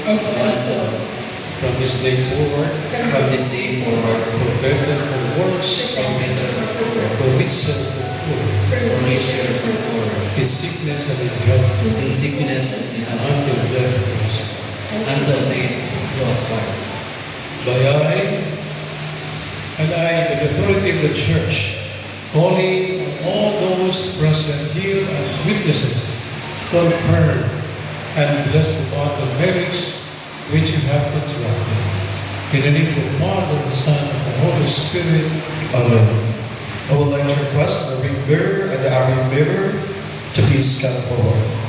and also from this day forward, from this day forward, for better, for worse, for better, for richer, for poorer, for richer, for poorer, in sickness and in health, in sickness and in health, until death do us part. until death do us part. By I, the authority of the Church, calling all those present here as witnesses, confirm and bless the bond of marriage which you have contracted. In the name of the Father, the Son, and the Holy Spirit. Amen. I would like to request the ring bearer and the army bearer to please come forward.